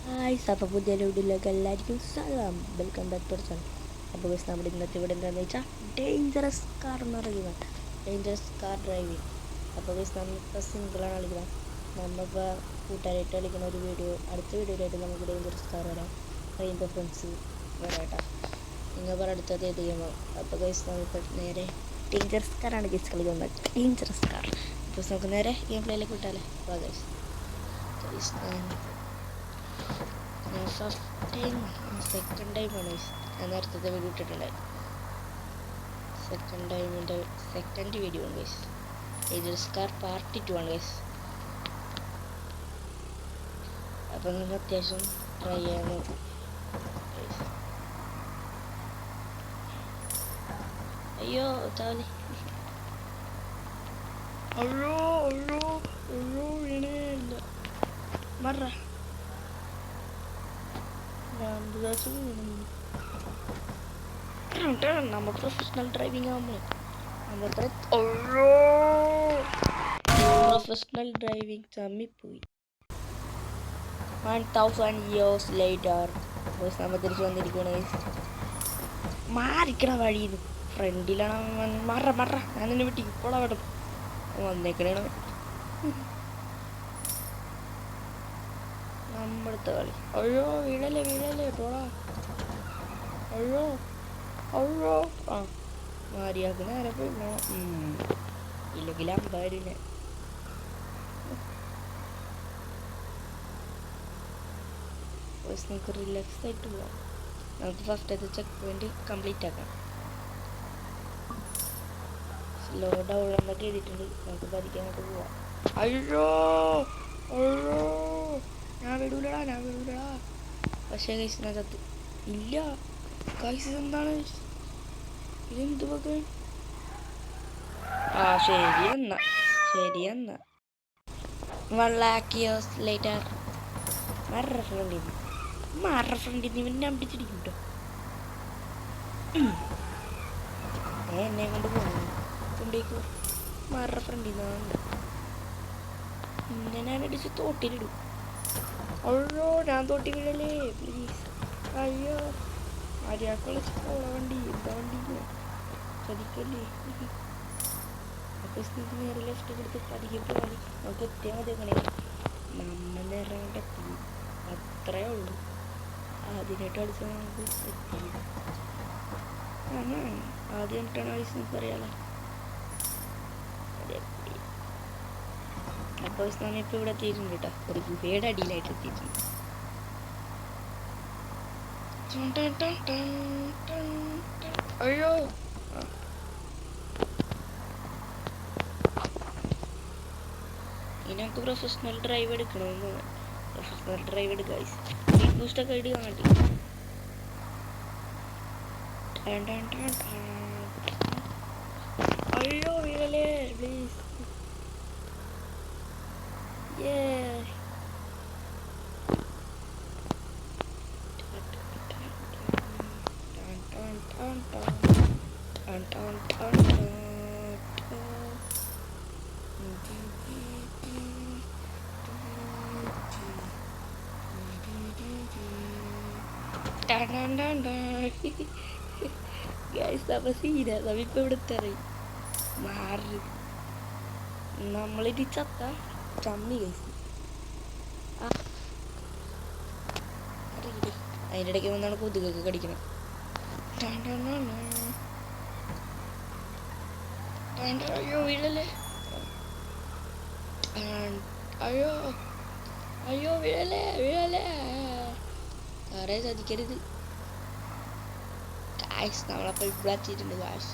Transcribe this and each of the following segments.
Hi അപ്പോൾ പുതിയ വീഡിയോയിലേക്ക് എല്ലാവർക്കും സ്വാഗതം. Welcome back to channel. അപ്പോൾ ഗൈസ് നമ്മുടെ ഇന്നത്തെ ഇവിടെ എന്താണെന്ന് വെച്ചാൽ ഡേഞ്ചറസ് കാർ എന്ന് പറയുന്നത് ഡേഞ്ചറസ് കാർ ഡ്രൈവിങ്. അപ്പോൾ ഗൈസ് നമ്മളിപ്പോൾ സിംഗിളാണ് കളിക്കുന്നത്. നമ്മളിപ്പോൾ കൂട്ടുകാരായിട്ട് കളിക്കുന്ന ഒരു വീഡിയോ അടുത്ത വീഡിയോയിലായിട്ട് നമുക്ക് ഡേഞ്ചറസ് കാർ വരാം. റെയിൻബോ ഫ്രണ്ട്സ് വരാട്ടാ. നിങ്ങൾ പറ അടുത്തത് ഏത് ഗെയിമോ. അപ്പോൾ ഗൈസ് നമ്മളിപ്പോൾ നേരെ ഡേഞ്ചറസ് കാറാണ് ഗൈസ് കളിക്കുന്നത്. Dangerous car. അപ്പോൾ നമുക്ക് നേരെ ഗെയിം പ്ലേയിലേക്ക് വിട്ടാലേ. അപ്പോൾ ഗൈസ് ഞാൻ ഫസ്റ്റ് ടൈം സെക്കൻഡ് ടൈമാണ് ഞാൻ നേരത്തെ വീഡിയോ ഇട്ടിട്ടുണ്ടായി. സെക്കൻഡ് വീഡിയോ ആണ് ഗൈസ്. ഡേഞ്ചറസ് കാർ പാർട്ട് 2 ആണ് ഗൈസ്. അപ്പം നമുക്ക് അത്യാവശ്യം ട്രൈ ചെയ്യാൻ നോക്കും. അയ്യോ താലി അയ്യോ അയ്യോ അയ്യോ വീണേല്ല മറ നമ്മ പ്രൊഫഷണൽ ഡ്രൈവിംഗ് ആകുമ്പോൾ പ്രൊഫഷണൽ ഡ്രൈവിംഗ് ചമ്മിപ്പോയി. 1000 years later നമ്മൾ തിരിച്ചു വന്നിരിക്കണേ. മാറിക്കണ വഴിയിൽ ഫ്രണ്ടിലാണ് മറ ഞാൻ നിന്നെ വിട്ടി ഇപ്പോൾ അവിടെ വന്നേക്കണേ. നമ്മളത്തെ കളി അയ്യോ വീഴല്ലേ പോടാ. അയ്യോ അയ്യോ ആ മാരിയാക്ക് നേരെ പോയി ഇല്ലെങ്കിൽ അമ്പാരിനെ. നമുക്ക് റിലാക്സ് ആയിട്ട് പോവാം. നമുക്ക് ഫസ്റ്റത്തെ ചെക്ക് പോയിന്റ് കംപ്ലീറ്റ് ആക്കാം. സ്ലോ ഡൗൺ എന്നൊക്കെ എഴുതിയിട്ടുണ്ട്. നമുക്ക് പഠിക്കാനായിട്ട് പോവാം. അയ്യോ അയ്യോ ഞാൻ വിടൂലടാ. പക്ഷേ കൈസ് ഞാൻ ചത്തു. ഇല്ല കൈസ് എന്താണ് ഇതെന്ത് പക. ആ ശരി എന്നാ 1 lakh years later മറ ഫ്രണ്ടിൽ നിന്ന് ഞാൻ പിടിച്ചിരിക്കും കേട്ടോ. എന്നെ കൊണ്ട് പോകുന്നു കൊണ്ടേക്കോ മറ ഫ്രണ്ടിൽ നിന്നുണ്ട്. പിന്നെ ഞാൻ അടിച്ച് തോട്ടിലിടും. അയ്യോ ഞാൻ തോട്ടി വീഴല്ലേ പ്ലീസ്. അയ്യോ ആര്യാക്കളെ വണ്ടി എന്താ വണ്ടി ചതിക്കല്ലേ. അപ്പോൾ നേരെ ലെഫ്റ്റ് എടുത്ത് പതിക്കപ്പോൾ മതി. നമുക്ക് എത്തിയാൽ മതി. അങ്ങനെ നമ്മൾ നേരെ എത്തി അത്രേ ഉള്ളൂ. ആദ്യമായിട്ട് അടിച്ചാൽ നമുക്ക് എത്തി. ആദ്യം ഇട്ടാണ് വയസ്സ് നമുക്ക് അറിയാലോ. അപ്പോൾ ഞാനിപ്പോൾ ഇവിടെ എത്തിയിട്ടുണ്ട് കേട്ടോ. ഒരു ഗുഹയുടെ അടിയിലായിട്ട് എത്തിയിട്ടുണ്ട്. അയ്യോ ഇനി നമുക്ക് പ്രൊഫഷണൽ ഡ്രൈവ് എടുക്കണമെന്ന്. പ്രൊഫഷണൽ ഡ്രൈവ് എടുക്കാം. സ്പീഡ് ബൂസ്റ്റൊക്കെ ഇടുക വേണ്ടി. അയ്യോ വീഴല്ലേ പ്ലീസ്. ഗൈസ് നമ്മ സീന നമ്മിപ്പോ ഇവിടുത്തെ മാറി നമ്മളിനി ചത്ത ചമ്മി ഗൈസ്. അതിൻ്റെ ഇടയ്ക്ക് വന്നാണ് കൊതുകൊക്കെ കടിക്കണം. അയ്യോ വീഴല്ലേ അയ്യോ വീഴല്ലേ സാറേ ചതിക്കരുത്. കാശ് നമ്മളപ്പോൾ ഇവിടെ എത്തിയിട്ടുണ്ട്. കാശ്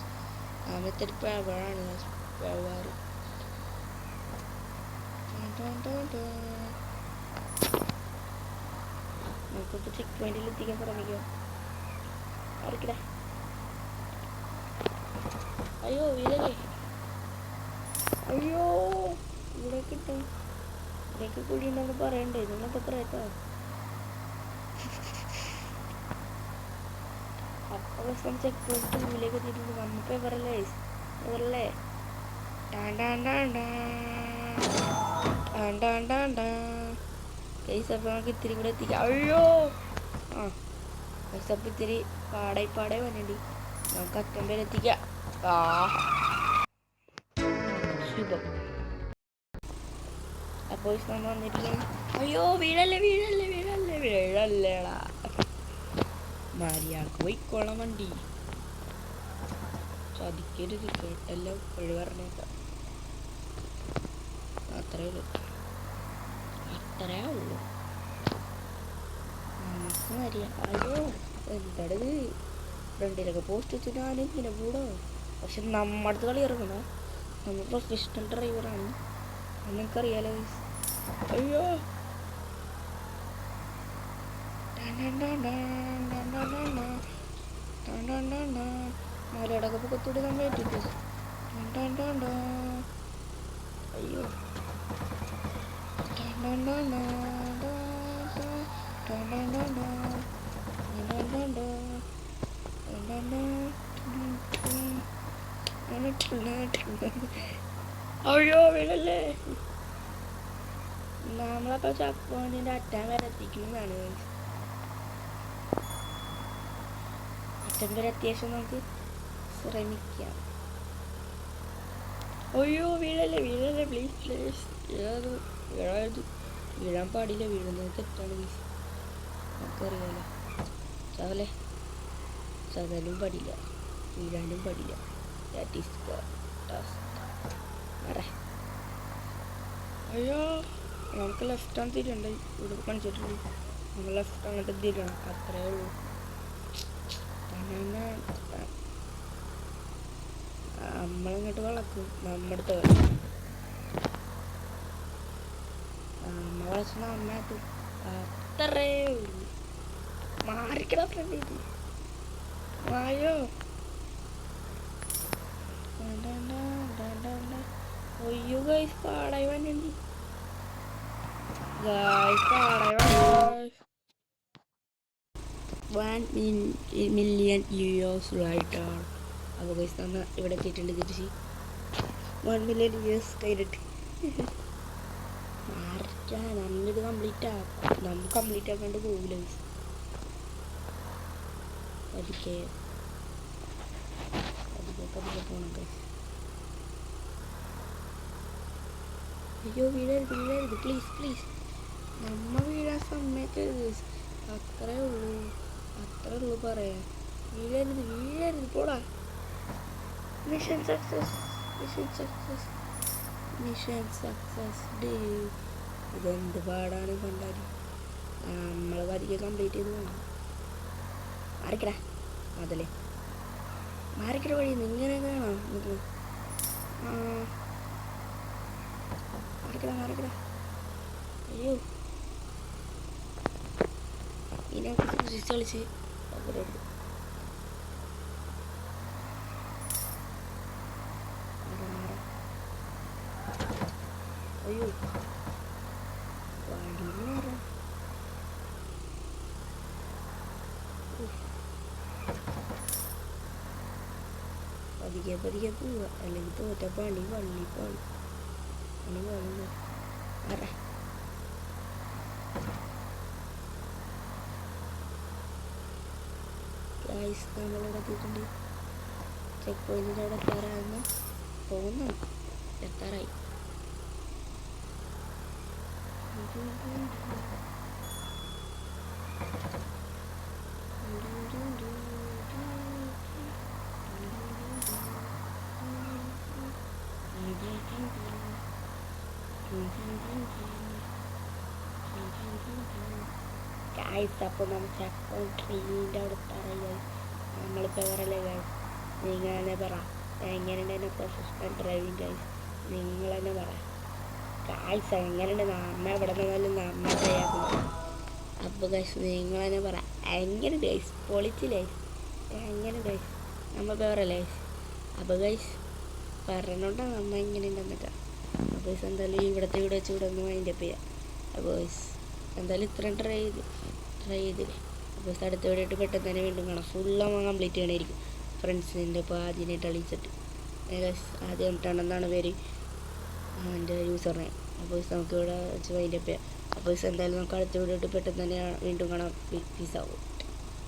ആമത്തെ പിഴവാണ് പിഴവാറ്. നമുക്കിപ്പോൾ ചെക്ക് പോയിന്റിൽ എത്തിക്കാൻ ശ്രമിക്കാം. അറിക്കട അയ്യോ വീഴല്ലേ. അയ്യോ ഇവിടെ കിട്ടും. ഇവിടേക്ക് കൂടി ഉണ്ടെന്ന് പറയണ്ടേ. നിങ്ങളൊക്കെ പറയട്ടോ. അപ്പോൾ ചെക്ക് പോയിന്റ് മുന്നിലേക്ക് എത്തിയിട്ടുണ്ട്. നമ്മളിപ്പോൾ എവറല്ലേ ഗൈസ് അപ്പോൾ നമുക്ക് ഇത്തിരി കൂടെ എത്തിക്കാം. അയ്യോ ആ ഗൈസ് അപ്പോൾ ഇത്തിരി പാടായി വന്നിട്ടുണ്ട്. നമുക്ക് അറ്റം വരെ എത്തിക്കാം. ആ ശുഭം. അപ്പോൾ നമ്മൾ വന്നിരിക്കണം. അയ്യോ വീഴല്ലേടാ. മര്യാദക്ക് പോയിക്കോളാം വണ്ടി. ചതിക്കരുത് കേട്ടല്ലോ. എപ്പോഴും പറഞ്ഞേക്കാം. അത്രേ ഉള്ളൂ. നമുക്ക് അയ്യോ എന്താടത് ഫ്രണ്ടിലൊക്കെ പോസ്റ്റ് വെച്ചിട്ട് ഞാനിങ്ങനെ കൂടോ. പക്ഷെ നമ്മുടെ അടുത്ത് കളി ഇറങ്ങണോ. നമ്മൾ പ്രൊഫഷണൽ ഡ്രൈവറാണ്. നിങ്ങൾക്കറിയാലോ. അയ്യോ മലയുടെ പൊക്കത്തൂടെ നമ്മൾ ഏറ്റിട്ട്. അയ്യോ അയ്യോ വീഴല്ലേ. നമ്മളപ്പോൾ ചെക്ക് പോയിന്റിൻ്റെ അറ്റം വരെ എത്തിക്കുന്നതാണ്. അറ്റം വരെ അത്യാവശ്യം നമുക്ക് ശ്രമിക്കാം. അയ്യോ വീഴല്ലേ പ്ലീസ്. വീഴാൻ പാടില്ല. വീഴുന്നത് തെറ്റാണ് പ്ലീസ്. നമുക്കറിയാലോ. ചതലും പാടില്ല, വീഴാനും പാടില്ല. That is the task. അയ്യോ നമുക്ക് ലെഫ്റ്റ് ആണ് തിരിയണ്ട. ഇവിടെ കാണിച്ചിട്ടുണ്ട്. നമ്മൾ ലെഫ്റ്റ് അങ്ങോട്ട് തിരിയണം. അത്രേ ഉള്ളൂ. നമ്മളിങ്ങോട്ട് വളക്കും. നമ്മുടെ അമ്മ വളച്ച അമ്മയായിട്ട് അത്രേ ഉള്ളൂ. മാറിക്കട ഫ്രണ്ട്. വായോ ഒയ്യോ ഗൈസ് പാടായി വന്നിട്ടുണ്ട്. $1 million later. അപ്പോൾ ഗൈസ് നമ്മൾ ഇവിടെ എത്തിയിട്ടുണ്ട്. തിരിച്ച് 1 million years കഴിഞ്ഞിട്ട് നമ്മളിത് കംപ്ലീറ്റ് ആക്കാം. നമുക്ക് കംപ്ലീറ്റ് ആക്കാണ്ട് പോകില്ല ഗൈസ്. പതുക്കെ പോകണം ഗൈസ്. അയ്യോ വീഴരുത് പ്ലീസ്. നമ്മ വീഴാൻ സമ്മതിക്കരുത് ഗൈസ്. അത്രേ ഉള്ളൂ പറയാം. വീഴരുത് പോടാ. Mission success. ഇതെന്ത് പാടാണ് കണ്ടാൽ. നമ്മൾ പതിയെ കംപ്ലീറ്റ് ചെയ്ത് പോകണം. മാറിക്കട വഴി ഇങ്ങനെ കാണാം. മാറിക്കട. അയ്യോ ഇനി കളിച്ച് അയ്യോ വണ്ടി മാറാം. പതിയെ പോവുക. അല്ലെങ്കിൽ തോറ്റ പണി വള്ളിപ്പാണ്. ഗൈസ് നമ്മളിവിടെ എത്തിയിട്ടുണ്ട്. ചെക്ക് പോയിന്റിൻ്റെ അവിടെ എത്താറായിരുന്നു. എത്താറായി. ഗൈസ് അപ്പോൾ നമ്മൾ ചെക്ക് പോയിന്റ് ട്രീൻ്റെ അവിടെ എത്താറായി. നമ്മളിപ്പോൾ പറയല്ലേ ഗൈസ്. നിങ്ങൾ തന്നെ പറ എങ്ങനെയുണ്ട് എൻ്റെ പ്രൊഫഷണൽ ഡ്രൈവിങ് ഗൈസ്. നിങ്ങൾ തന്നെ പറ ഗൈസ് എങ്ങനെയുണ്ട്. നമ്മ എവിടെ നിന്നാലും നമ്മ ചെയ്യാറുണ്ട്. അപ്പോൾ ഗൈസ് നിങ്ങൾ തന്നെ പറ എങ്ങനെ ഗൈസ്. പൊളിച്ചില്ലേ എങ്ങനെ ഗൈസ്. നമ്മ പറയല്ലേ ഗൈസ്. അപ്പോൾ ഗൈസ് പറഞ്ഞോണ്ടാണ് നമ്മ എങ്ങനെയുണ്ടെന്നൊക്കെ. അപ്പോൾ ഗൈസ് എന്തായാലും ഇവിടെ വെച്ച് ഇവിടെ ഒന്ന് വൈൻഡപ്പ് ചെയ്യാം. അപ്പോൾ ഗൈസ് എന്തായാലും ഇത്രയും ട്രൈ ചെയ്തില്ലേ. അപ്പോൾ അടുത്ത വീഡിയോ പെട്ടെന്ന് തന്നെ വീണ്ടും കാണാം. ഫുള്ളാകുമ്പോൾ കംപ്ലീറ്റ് ചെയ്യണമായിരിക്കും. ഫ്രണ്ട്സിൻ്റെ ഇപ്പോൾ ആദ്യമായിട്ട് കളിച്ചിട്ട് ആദ്യം ഇട്ടാണെന്നാണ് പേര് എൻ്റെ യൂസർ നെയിം. അപ്പോൾ നമുക്ക് ഇവിടെ വെച്ച് വൈൻഡപ്പ് ചെയ്യാം. അപ്പോൾ എന്തായാലും നമുക്ക് അടുത്ത വീഡിയോ പെട്ടെന്ന് തന്നെ വീണ്ടും കാണാം. പീസ് ആവും.